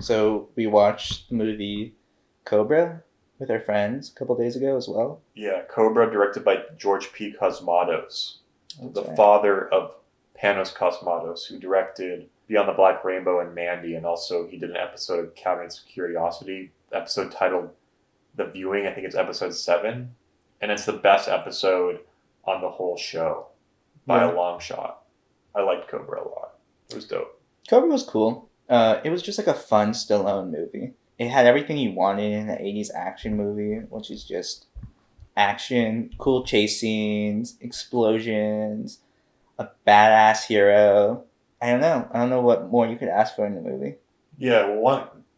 So we watched the movie Cobra with our friends a couple days ago as well. Yeah, Cobra, directed by George P. Cosmatos, That's the right. father of Panos Cosmatos, who directed Beyond the Black Rainbow and Mandy, and also he did an episode of Cabinet Curiosity, episode titled The Viewing. I think it's episode 7, and it's the best episode on the whole show by Yeah. a long shot. I liked Cobra a lot. It was dope. Cobra was cool. It was just like a fun Stallone movie. It had everything you wanted in an 80s action movie, which is just action, cool chase scenes, explosions, a badass hero. I don't know. I don't know what more you could ask for in the movie. Yeah,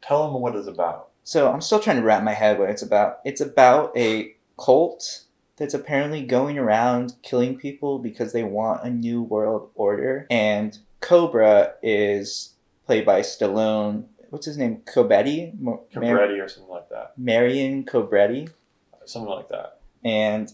tell them what it's about. So I'm still trying to wrap my head what it's about. It's about a cult that's apparently going around killing people because they want a new world order. And Cobra is played by Stallone. What's his name? Cobetti? Cabretti or something like that. Marion Cobretti. Something like that. And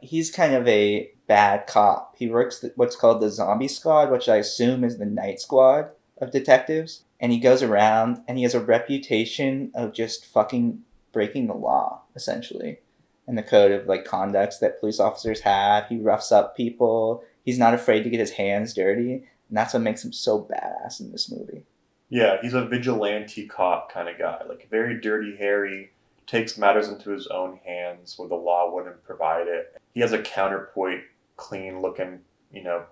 he's kind of a bad cop. He works what's called the Zombie Squad, which I assume is the Night Squad of detectives. And he goes around and he has a reputation of just fucking breaking the law, essentially, and the code of like conducts that police officers have. He roughs up people. He's not afraid to get his hands dirty, and that's what makes him so badass in this movie. Yeah, he's a vigilante cop kind of guy, like very dirty, hairy, takes matters into his own hands where the law wouldn't provide it. He has a counterpoint, clean looking,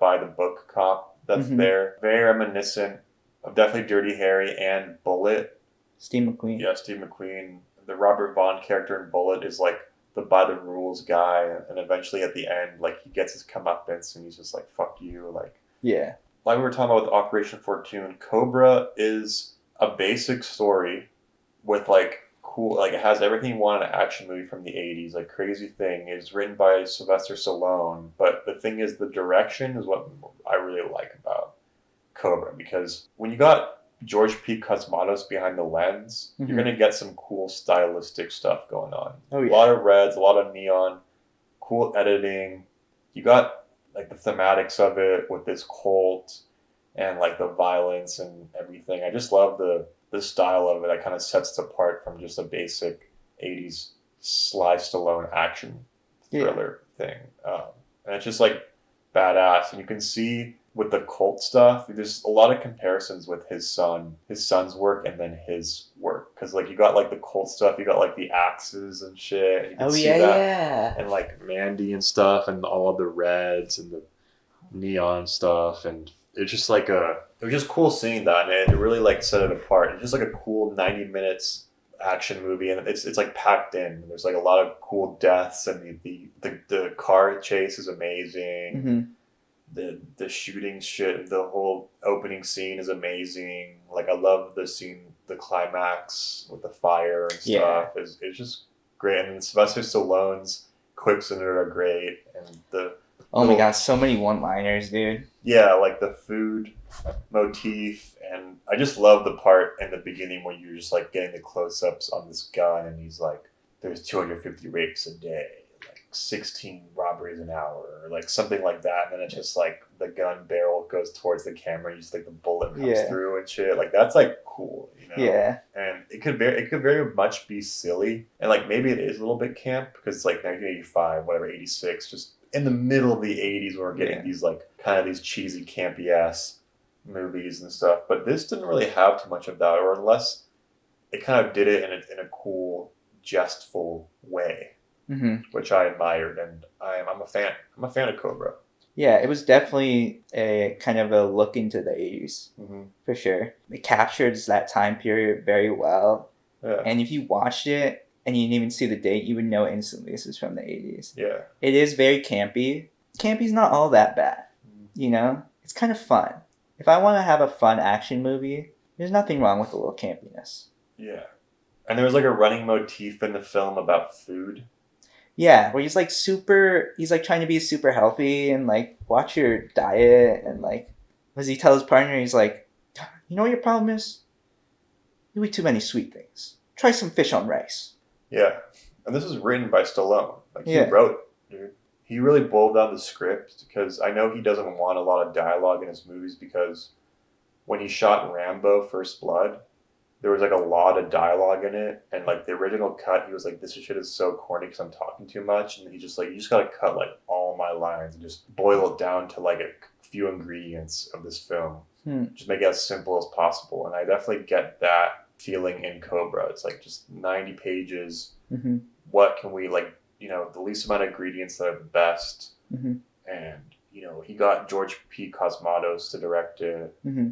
by the book cop that's there. Very reminiscent of definitely Dirty Harry and Bullet. Steve McQueen. Yeah, Steve McQueen. The Robert Vaughn character in Bullet is like the by the rules guy, and eventually at the end, like he gets his comeuppance and he's just like, fuck you. Yeah. Like we were talking about with Operation Fortune, Cobra is a basic story with like cool, like it has everything you want in an action movie from the 80s, like crazy thing. It's written by Sylvester Stallone, but the thing is the direction is what I really like about Cobra, because when you got George P. Cosmatos behind the lens, you're going to get some cool stylistic stuff going on. Oh, yeah. A lot of reds, a lot of neon, cool editing. You got like the thematics of it with this cult and like the violence and everything. I just love the style of it. That kind of sets it apart from just a basic 80s Sly Stallone action thriller thing. And it's just like badass. And you can see with the cult stuff, there's a lot of comparisons with his son's work and then his work. Because like you got like the cult stuff, you got like the axes and shit. And you can see that. Yeah. And like Mandy and stuff and all of the reds and the neon stuff. And it's just like it was just cool seeing that, and it really like set it apart. It's just like a cool 90 minutes action movie, and it's like packed in. There's like a lot of cool deaths, and the car chase is amazing. The shooting shit, the whole opening scene is amazing. Like I love the scene, the climax with the fire and stuff. It's just great, and Sylvester Stallone's quips in it are great, and oh my god, so many one-liners, dude. Yeah, like the food motif, and I just love the part in the beginning where you're just like getting the close-ups on this gun, and he's like, there's 250 rapes a day, like 16 robberies an hour, or like something like that, and then it's just like the gun barrel goes towards the camera, and just like the bullet comes through and shit. Like that's like cool, Yeah. And it could very much be silly, and like maybe it is a little bit camp because it's like 1985, whatever, 86, just in the middle of the 80s when we're getting these like kind of these cheesy campy ass movies and stuff, but this didn't really have too much of that, or unless it kind of did it in a cool jestful way, which I admired, and I'm a fan of Cobra. Yeah, it was definitely a kind of a look into the 80s, for sure. It captures that time period very well, and if you watched it and you didn't even see the date, you would know instantly this is from the 80s. Yeah. It is very campy. Campy's not all that bad, It's kind of fun. If I want to have a fun action movie, there's nothing wrong with a little campiness. Yeah. And there was like a running motif in the film about food. Yeah, where he's like trying to be super healthy and like watch your diet, and like, as he tells his partner, he's like, you know what your problem is? You eat too many sweet things. Try some fish on rice. Yeah. And this is written by Stallone. Like he wrote it, dude. He really boiled down the script, because I know he doesn't want a lot of dialogue in his movies, because when he shot Rambo First Blood, there was like a lot of dialogue in it, and like the original cut, he was like, "This shit is so corny because I'm talking too much," and he just like, "You just gotta cut like all my lines and just boil it down to like a few ingredients of this film, just make it as simple as possible." And I definitely get that feeling in Cobra. It's like just 90 pages. Mm-hmm. What can we like? The least amount of ingredients that are the best, Mm-hmm. and he got George P. Cosmatos to direct it. Mm-hmm.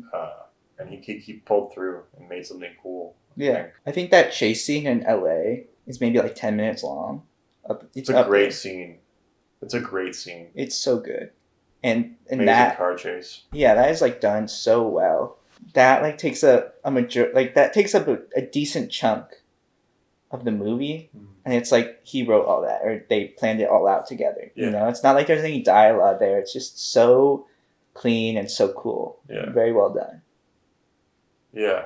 And he pulled through and made something cool. Yeah, I think that chase scene in LA is maybe like 10 minutes long. It's a great scene. It's a great scene. It's so good, and Amazing that car chase. Yeah, that is like done so well. That like takes that takes up a decent chunk of the movie, and it's like he wrote all that, or they planned it all out together. Yeah. It's not like there's any dialogue there. It's just so clean and so cool. Yeah. Very well done. Yeah,